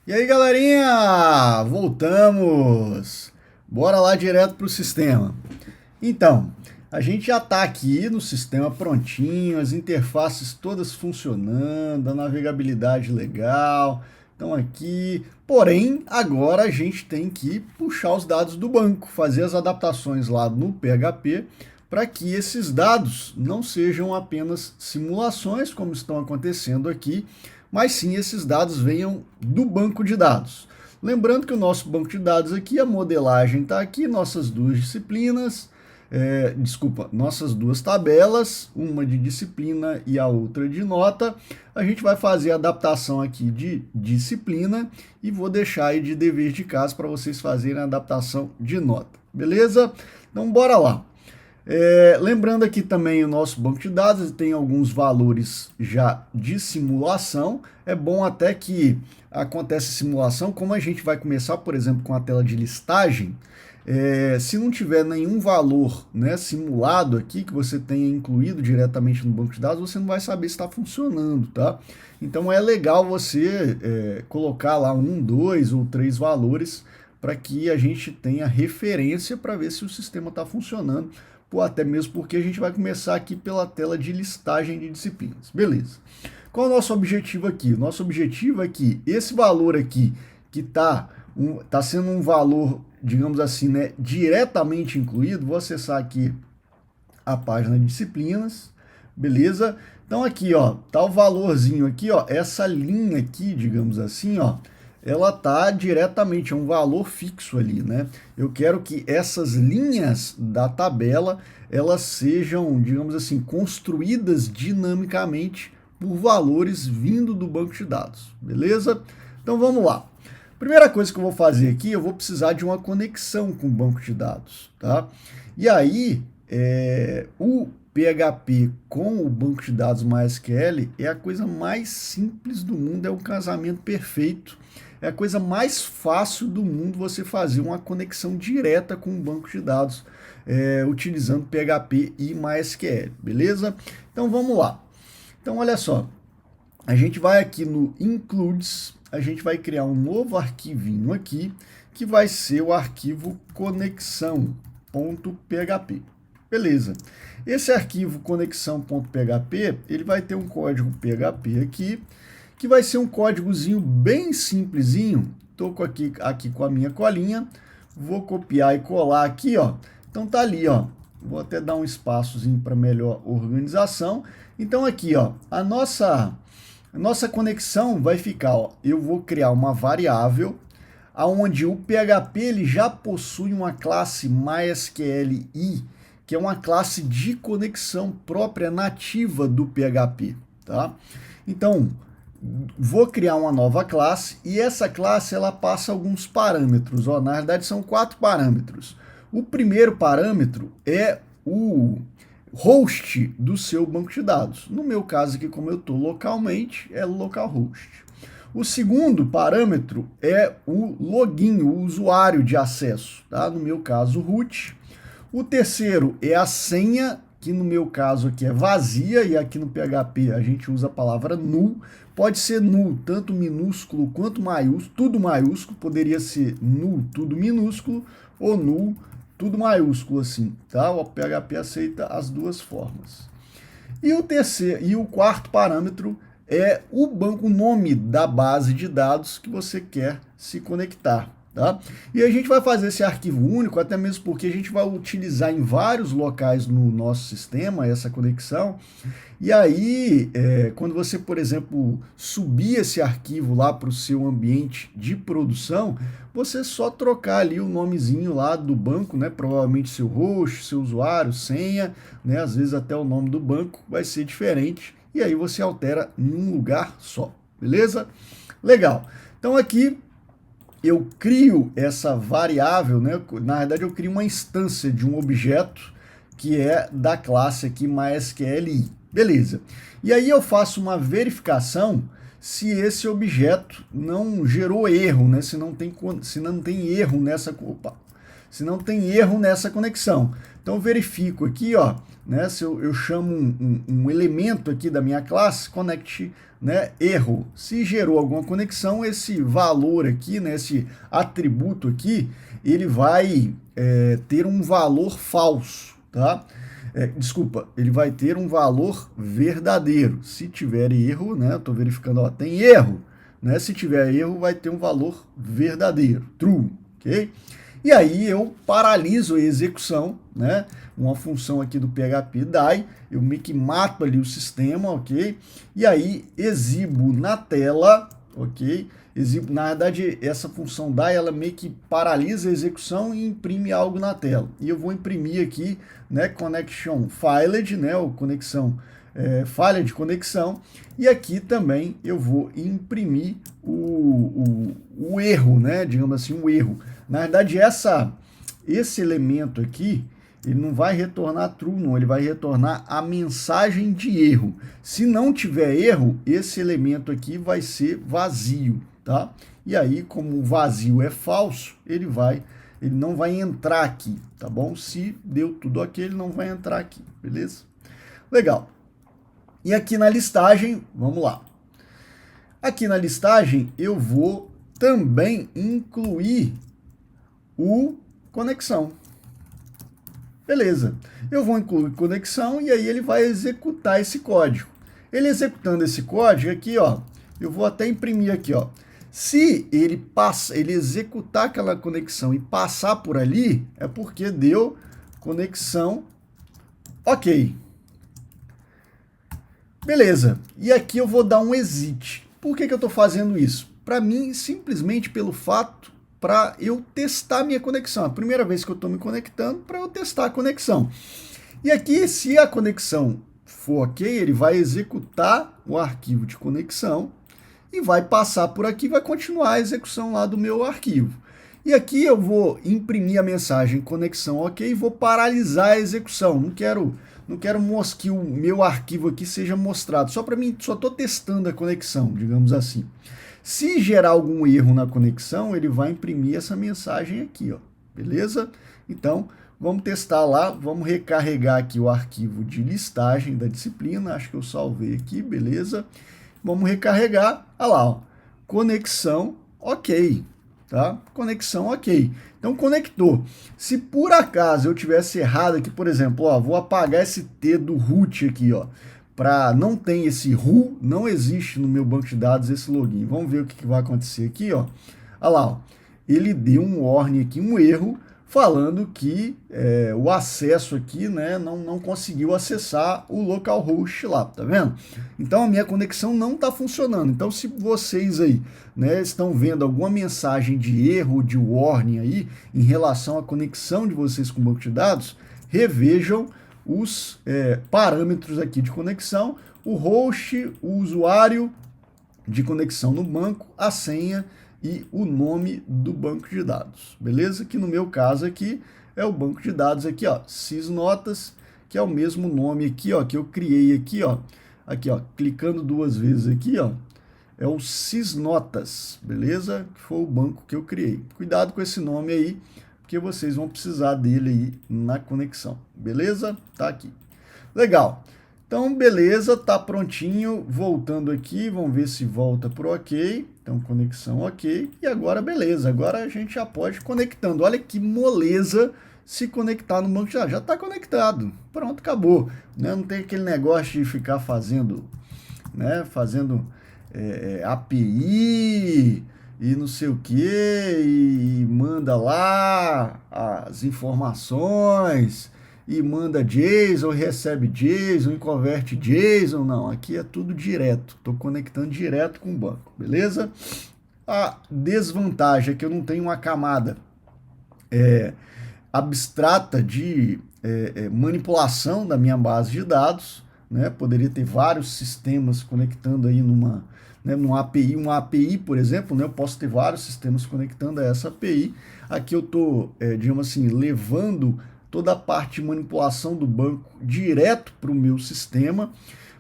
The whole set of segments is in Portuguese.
E aí, galerinha, voltamos. Bora lá direto para o sistema. Então, a gente já está aqui no sistema prontinho, as interfaces todas funcionando, a navegabilidade legal, estão aqui. Porém, agora a gente tem que puxar os dados do banco, fazer as adaptações lá no PHP para que esses dados não sejam apenas simulações, como estão acontecendo aqui, mas sim esses dados venham do banco de dados. Lembrando que o nosso banco de dados aqui, a modelagem está aqui, nossas duas disciplinas, nossas duas tabelas, uma de disciplina e a outra de nota. A gente vai fazer a adaptação aqui de disciplina e vou deixar aí de dever de casa para vocês fazerem a adaptação de nota, beleza? Então bora lá. Lembrando aqui também o nosso banco de dados tem alguns valores já de simulação. É bom até que acontece simulação, como a gente vai começar, por exemplo, com a tela de listagem, se não tiver nenhum valor, né, simulado aqui, que você tenha incluído diretamente no banco de dados, você não vai saber se está funcionando, tá? Então é legal você colocar lá 1, 2 ou 3 valores para que a gente tenha referência para ver se o sistema está funcionando, ou até mesmo porque a gente vai começar aqui pela tela de listagem de disciplinas. Beleza. Qual é o nosso objetivo aqui? O nosso objetivo é que esse valor aqui, que está sendo um valor, digamos assim, né, diretamente incluído, vou acessar aqui a página de disciplinas, beleza? Então aqui, ó, tá o valorzinho aqui, ó, essa linha aqui, digamos assim, ó, ela tá diretamente, é um valor fixo ali, né? Eu quero que essas linhas da tabela, elas sejam, digamos assim, construídas dinamicamente por valores vindo do banco de dados, beleza? Então vamos lá. Primeira coisa que eu vou fazer aqui, eu vou precisar de uma conexão com o banco de dados, tá? E aí, o PHP com o banco de dados MySQL é a coisa mais simples do mundo, é um casamento perfeito. É a coisa mais fácil do mundo você fazer uma conexão direta com o banco de dados utilizando PHP e MySQL, beleza? Então vamos lá. Então olha só, a gente vai aqui no Includes, a gente vai criar um novo arquivinho aqui, que vai ser o arquivo conexão.php. Beleza. Esse arquivo conexão.php, ele vai ter um código PHP aqui, que vai ser um códigozinho bem simplesinho. Estou aqui com a minha colinha, vou copiar e colar aqui, ó. Então tá ali, ó. Vou até dar um espaçozinho para melhor organização. Então aqui, ó, a nossa conexão vai ficar, ó, eu vou criar uma variável aonde o PHP ele já possui uma classe MySQLi, que é uma classe de conexão própria nativa do PHP, tá? Então, vou criar uma nova classe e essa classe ela passa alguns parâmetros, ó, na realidade são 4 parâmetros. O primeiro parâmetro é o host do seu banco de dados. No meu caso aqui, como eu estou localmente, é localhost. O segundo parâmetro é o login, o usuário de acesso, tá? No meu caso, root. O terceiro é a senha, que no meu caso aqui é vazia, e aqui no PHP a gente usa a palavra null. Pode ser null, tanto minúsculo quanto maiúsculo, tudo maiúsculo, poderia ser null, tudo minúsculo, ou null, tudo maiúsculo assim, tá? O PHP aceita as duas formas. E o quarto parâmetro é o nome da base de dados que você quer se conectar, tá? E a gente vai fazer esse arquivo único, até mesmo porque a gente vai utilizar em vários locais no nosso sistema essa conexão. E aí, quando você, por exemplo, subir esse arquivo lá para o seu ambiente de produção, você só trocar ali o nomezinho lá do banco, né? Provavelmente seu host, seu usuário, senha, né? Às vezes até o nome do banco vai ser diferente. E aí você altera em um lugar só, beleza? Legal. Então aqui eu crio essa variável, né? Na verdade eu crio uma instância de um objeto que é da classe aqui MySQLi. Beleza. E aí eu faço uma verificação se esse objeto não gerou erro, né? Se não tem erro nessa... Opa! se não tem erro nessa conexão. Então eu verifico aqui, ó, né, se eu chamo um elemento aqui da minha classe, connect, né, erro. Se gerou alguma conexão, esse valor aqui, né, esse atributo aqui, ele vai ter um valor falso, tá? Desculpa, ele vai ter um valor verdadeiro. Se tiver erro, né, eu estou verificando, ó, tem erro, né? Se tiver erro, vai ter um valor verdadeiro, true, ok? E aí eu paraliso a execução, né? Uma função aqui do PHP die, eu meio que mato ali o sistema, ok? E aí exibo na tela, ok? Na verdade, essa função die, ela meio que paralisa a execução e imprime algo na tela. E eu vou imprimir aqui, né, connection failed, né, ou conexão, falha de conexão. E aqui também eu vou imprimir o erro, né, digamos assim, o erro. Na verdade, esse elemento aqui, ele não vai retornar true, não, ele vai retornar a mensagem de erro. Se não tiver erro, esse elemento aqui vai ser vazio, tá? E aí, como o vazio é falso, ele não vai entrar aqui, tá bom? Se deu tudo ok, ele não vai entrar aqui, beleza? Legal. E aqui na listagem, vamos lá. Aqui na listagem, eu vou também incluir o conexão. Beleza, eu vou incluir conexão e aí ele vai executar esse código. Ele executando esse código aqui, ó, eu vou até imprimir aqui, ó. Se ele executar aquela conexão e passar por ali, é porque deu conexão ok. Beleza, e aqui eu vou dar um exit. Por que eu estou fazendo isso? Para mim, simplesmente pelo fato para eu testar minha conexão. A primeira vez que eu estou me conectando para eu testar a conexão. E aqui, se a conexão for ok, ele vai executar o arquivo de conexão e vai passar por aqui, vai continuar a execução lá do meu arquivo. E aqui eu vou imprimir a mensagem conexão ok e vou paralisar a execução. Não quero que o meu arquivo aqui seja mostrado. Só para mim, só estou testando a conexão, digamos assim. Se gerar algum erro na conexão, ele vai imprimir essa mensagem aqui, ó. Beleza? Então, vamos testar lá, vamos recarregar aqui o arquivo de listagem da disciplina, acho que eu salvei aqui, beleza? Vamos recarregar, olha lá, ó, conexão ok, tá? Conexão ok. Então, conectou. Se por acaso eu tivesse errado aqui, por exemplo, ó, vou apagar esse T do root aqui, ó. Não tem esse who, não existe no meu banco de dados esse login. Vamos ver o que vai acontecer aqui, ó. Olha lá, ó. Ele deu um warning aqui, um erro, falando que o acesso aqui, né, não conseguiu acessar o localhost lá, tá vendo? Então a minha conexão não está funcionando. Então se vocês aí, né, estão vendo alguma mensagem de erro, de warning aí, em relação à conexão de vocês com o banco de dados, revejam os parâmetros aqui de conexão, o host, o usuário de conexão no banco, a senha e o nome do banco de dados, beleza? Que no meu caso aqui é o banco de dados aqui, ó, sysnotas, que é o mesmo nome aqui, ó, que eu criei aqui, ó, clicando duas vezes aqui, ó, é o sysnotas, beleza? Que foi o banco que eu criei. Cuidado com esse nome aí, porque vocês vão precisar dele aí na conexão, beleza? Tá aqui. Legal. Então, beleza, tá prontinho. Voltando aqui, vamos ver se volta pro ok. Então, conexão ok. E agora, beleza. Agora a gente já pode ir conectando. Olha que moleza se conectar no banco de dados. Já está conectado. Pronto, acabou. Né? Não tem aquele negócio de ficar fazendo, né? API e não sei o que, e manda lá as informações, e manda JSON, recebe JSON, e converte JSON. Não, aqui é tudo direto, estou conectando direto com o banco, beleza? A desvantagem é que eu não tenho uma camada abstrata de manipulação da minha base de dados, né? Poderia ter vários sistemas conectando aí numa API, uma API, por exemplo, né? Eu posso ter vários sistemas conectando a essa API. Aqui eu estou, digamos assim, levando toda a parte de manipulação do banco direto para o meu sistema,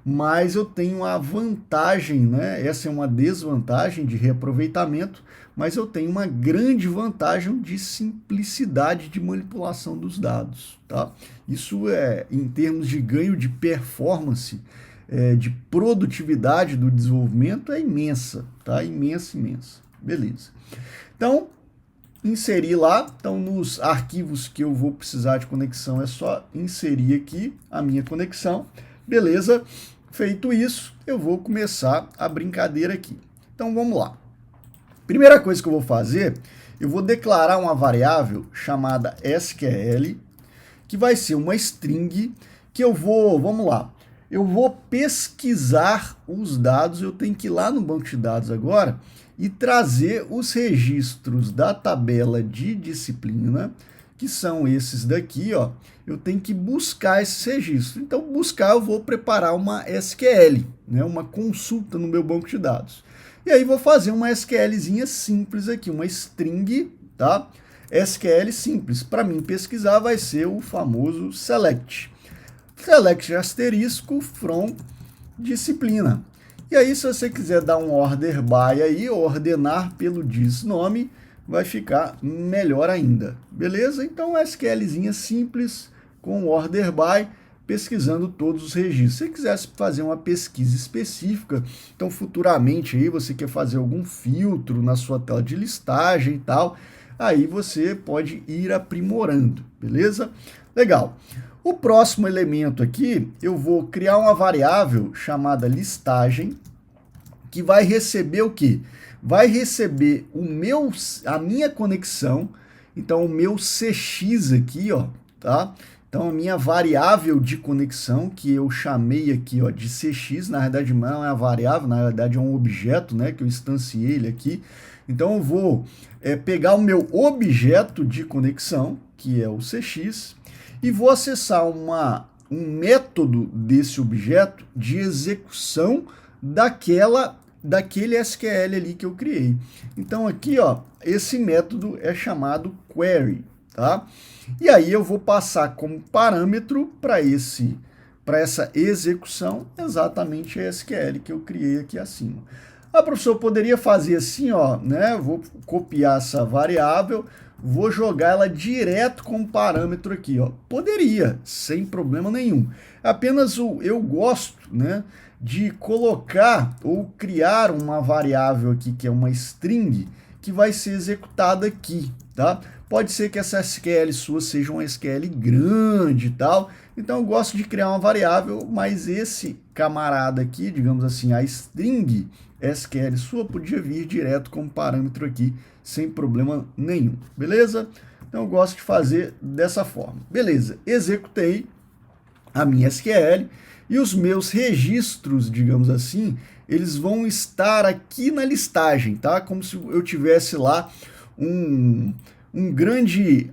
mas eu tenho a vantagem, né? Essa é uma desvantagem de reaproveitamento, mas eu tenho uma grande vantagem de simplicidade de manipulação dos dados, tá? Isso é, em termos de ganho de performance, de produtividade do desenvolvimento, é imensa, tá? Imensa, imensa. Beleza. Então, inserir lá, então nos arquivos que eu vou precisar de conexão é só inserir aqui a minha conexão, beleza? Feito isso, eu vou começar a brincadeira aqui. Então vamos lá. Primeira coisa que eu vou fazer, eu vou declarar uma variável chamada SQL, que vai ser uma string que eu vou, vamos lá, eu vou pesquisar os dados, eu tenho que ir lá no banco de dados agora e trazer os registros da tabela de disciplina, que são esses daqui, ó. Eu tenho que buscar esses registros. Então, buscar, eu vou preparar uma SQL, né, uma consulta no meu banco de dados. E aí vou fazer uma SQLzinha simples aqui, uma string, tá? SQL simples. Para mim pesquisar vai ser o famoso select. Select asterisco from disciplina. E aí, se você quiser dar um order by aí, ordenar pelo disnome, vai ficar melhor ainda. Beleza? Então, SQLzinha simples com order by, pesquisando todos os registros. Se você quisesse fazer uma pesquisa específica, então futuramente aí você quer fazer algum filtro na sua tela de listagem e tal, aí você pode ir aprimorando, beleza? Legal. O próximo elemento aqui, eu vou criar uma variável chamada listagem, que vai receber o quê? Vai receber a minha conexão, então o meu CX aqui, ó, tá? Então a minha variável de conexão, que eu chamei aqui, ó, de CX, na verdade não é uma variável, na verdade é um objeto, né, que eu instanciei ele aqui. Então eu vou pegar o meu objeto de conexão, que é o CX, e vou acessar um método desse objeto de execução daquele SQL ali que eu criei. Então aqui, ó, esse método é chamado query, tá? E aí eu vou passar como parâmetro para essa execução exatamente a SQL que eu criei aqui acima. Ah, professor, poderia fazer assim, ó, né? Vou copiar essa variável, vou jogar ela direto com o parâmetro aqui, ó. Poderia, sem problema nenhum. Apenas eu gosto, né, de colocar ou criar uma variável aqui, que é uma string, que vai ser executada aqui, tá? Pode ser que essa SQL sua seja uma SQL grande e tal, então eu gosto de criar uma variável, mas esse camarada aqui, digamos assim, a string SQL sua, podia vir direto como parâmetro aqui, sem problema nenhum, beleza? Então eu gosto de fazer dessa forma. Beleza, executei a minha SQL e os meus registros, digamos assim, eles vão estar aqui na listagem, tá? Como se eu tivesse lá um grande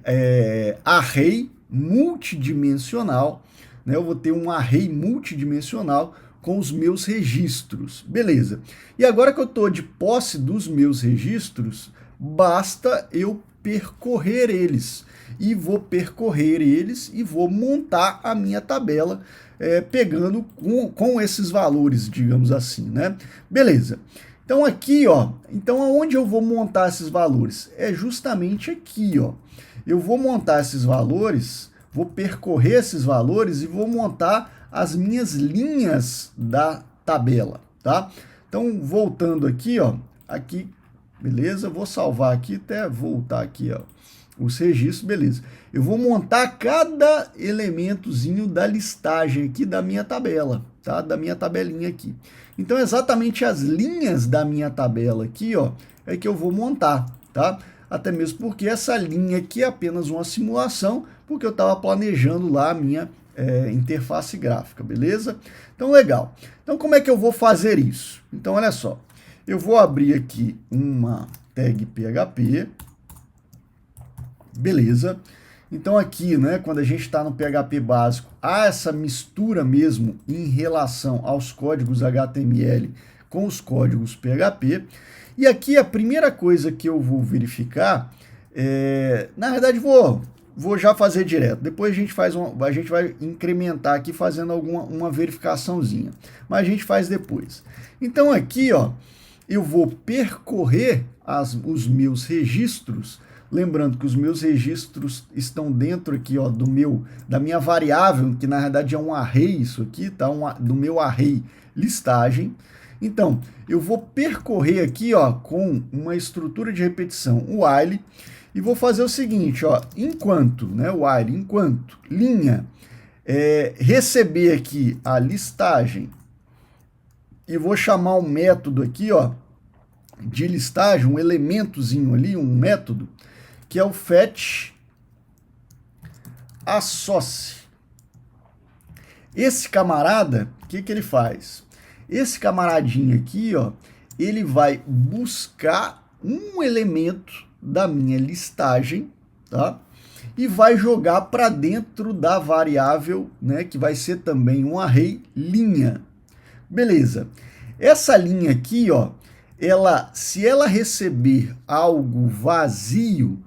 array multidimensional, né? Eu vou ter um array multidimensional com os meus registros, beleza. E agora que eu estou de posse dos meus registros, basta eu percorrer eles. E vou percorrer eles e vou montar a minha tabela, pegando com esses valores, digamos assim, né? Beleza. Então aqui, ó, então aonde eu vou montar esses valores? É justamente aqui, ó. Eu vou montar esses valores, vou percorrer esses valores e vou montar as minhas linhas da tabela, tá? Então, voltando aqui, ó, aqui, beleza? Vou salvar aqui, até voltar aqui, ó, os registros, beleza. Eu vou montar cada elementozinho da listagem aqui da minha tabela, tá? Da minha tabelinha aqui. Então, exatamente as linhas da minha tabela aqui, ó, é que eu vou montar, tá? Até mesmo porque essa linha aqui é apenas uma simulação, porque eu estava planejando lá a minha interface gráfica, beleza? Então, legal. Então, como é que eu vou fazer isso? Então, olha só. Eu vou abrir aqui uma tag PHP, beleza? Então, aqui, né, quando a gente está no PHP básico, há essa mistura mesmo em relação aos códigos HTML com os códigos PHP. E aqui a primeira coisa que eu vou verificar, na verdade, vou vou já fazer direto. Depois a gente a gente vai incrementar aqui fazendo uma verificaçãozinha. Mas a gente faz depois. Então aqui, ó, eu vou percorrer os meus registros. Lembrando que os meus registros estão dentro aqui, ó, da minha variável, que na verdade é um array isso aqui, tá? Do meu array listagem. Então, eu vou percorrer aqui, ó, com uma estrutura de repetição, o while, e vou fazer o seguinte, ó, enquanto, né, while, enquanto linha receber aqui a listagem, e vou chamar um método aqui, ó, de listagem, um elementozinho ali, um método, que é o fetch associe. Esse camarada, o que ele faz? Esse camaradinho aqui, ó, ele vai buscar um elemento da minha listagem, tá? E vai jogar para dentro da variável, né, que vai ser também um array linha. Beleza. Essa linha aqui, ó, se ela receber algo vazio,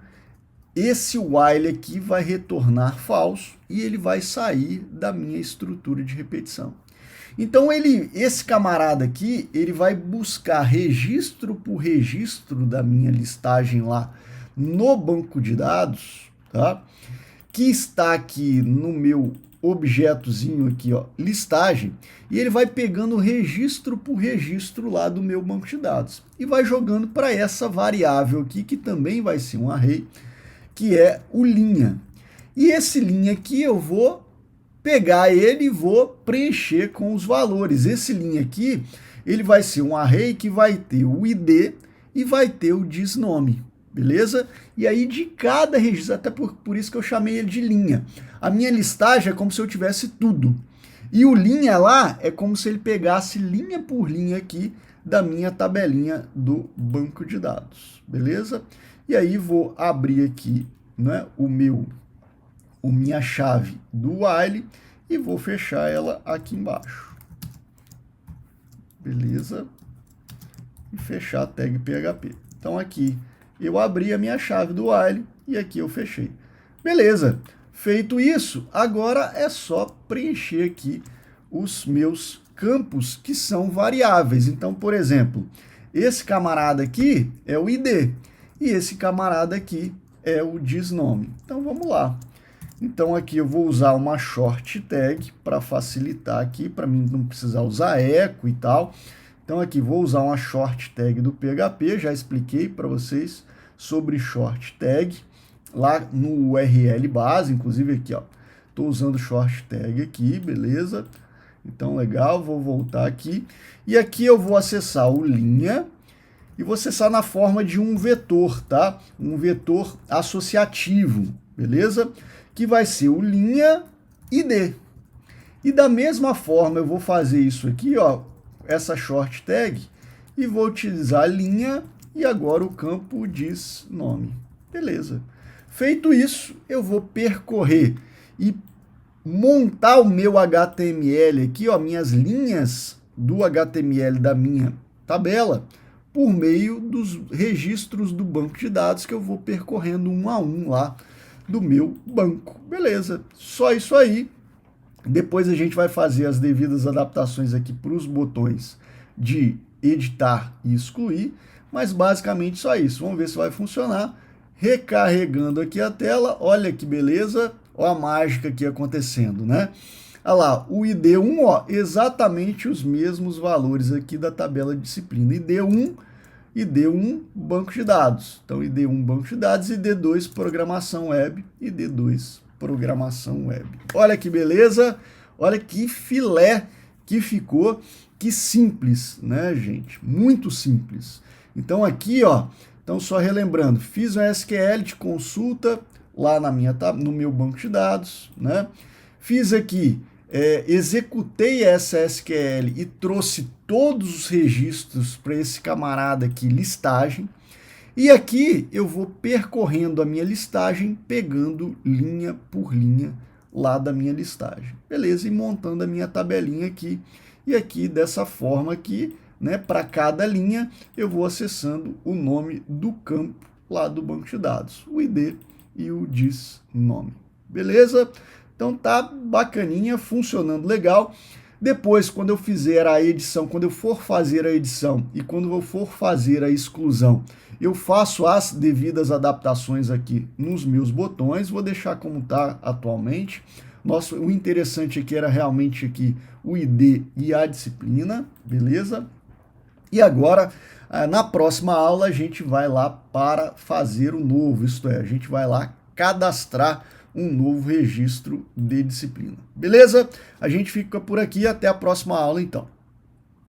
esse while aqui vai retornar falso e ele vai sair da minha estrutura de repetição. Então, esse camarada aqui, ele vai buscar registro por registro da minha listagem lá no banco de dados, tá? Que está aqui no meu objetozinho aqui, ó, listagem, e ele vai pegando registro por registro lá do meu banco de dados e vai jogando para essa variável aqui, que também vai ser um array, que é o linha. E esse linha aqui eu vou pegar ele e vou preencher com os valores. Esse linha aqui, ele vai ser um array que vai ter o ID e vai ter o disnome, beleza? E aí de cada registro, até por isso que eu chamei ele de linha. A minha listagem é como se eu tivesse tudo. E o linha lá é como se ele pegasse linha por linha aqui da minha tabelinha do banco de dados, beleza? E aí vou abrir aqui, né, minha chave do while e vou fechar ela aqui embaixo. Beleza? E fechar a tag PHP. Então aqui eu abri a minha chave do while e aqui eu fechei. Beleza. Feito isso, agora é só preencher aqui os meus campos que são variáveis. Então, por exemplo, esse camarada aqui é o ID e esse camarada aqui é o disnome. Então, vamos lá. Então, aqui eu vou usar uma short tag para facilitar aqui, para mim não precisar usar eco e tal. Então, aqui vou usar uma short tag do PHP, já expliquei para vocês sobre short tag lá no URL base, inclusive aqui, ó, estou usando short tag aqui, beleza? Então, legal, vou voltar aqui. E aqui eu vou acessar o linha e vou acessar na forma de um vetor, tá? Um vetor associativo, beleza? Que vai ser o linha ID. E da mesma forma eu vou fazer isso aqui, ó, essa short tag, e vou utilizar a linha e agora o campo diz nome. Beleza. Feito isso, eu vou percorrer e montar o meu HTML aqui, ó, minhas linhas do HTML da minha tabela, por meio dos registros do banco de dados que eu vou percorrendo um a um lá do meu banco. Beleza, só isso aí. Depois a gente vai fazer as devidas adaptações aqui para os botões de editar e excluir, mas basicamente só isso. Vamos ver se vai funcionar. Recarregando aqui a tela, olha que beleza, olha a mágica aqui acontecendo, né? Olha lá, o ID1, ó, exatamente os mesmos valores aqui da tabela de disciplina. ID1, banco de dados. Então, ID1, banco de dados, ID2, programação web, ID2, programação web. Olha que beleza, olha que filé que ficou, que simples, né, gente? Muito simples. Então, aqui, ó, então só relembrando, fiz um SQL de consulta lá no meu banco de dados, né? Fiz aqui, executei essa SQL e trouxe todos os registros para esse camarada aqui, listagem. E aqui eu vou percorrendo a minha listagem, pegando linha por linha lá da minha listagem. Beleza? E montando a minha tabelinha aqui. E aqui, dessa forma aqui, né, para cada linha, eu vou acessando o nome do campo lá do banco de dados, o ID e o disnome. Beleza? Então tá bacaninha, funcionando legal. Depois, quando eu fizer a edição, quando eu for fazer a edição e quando eu for fazer a exclusão, eu faço as devidas adaptações aqui nos meus botões, vou deixar como está atualmente. Nossa, o interessante aqui era realmente aqui o ID e a disciplina, beleza? E agora, na próxima aula, a gente vai lá para fazer o novo, isto é, a gente vai lá cadastrar um novo registro de disciplina. Beleza? A gente fica por aqui, até a próxima aula então.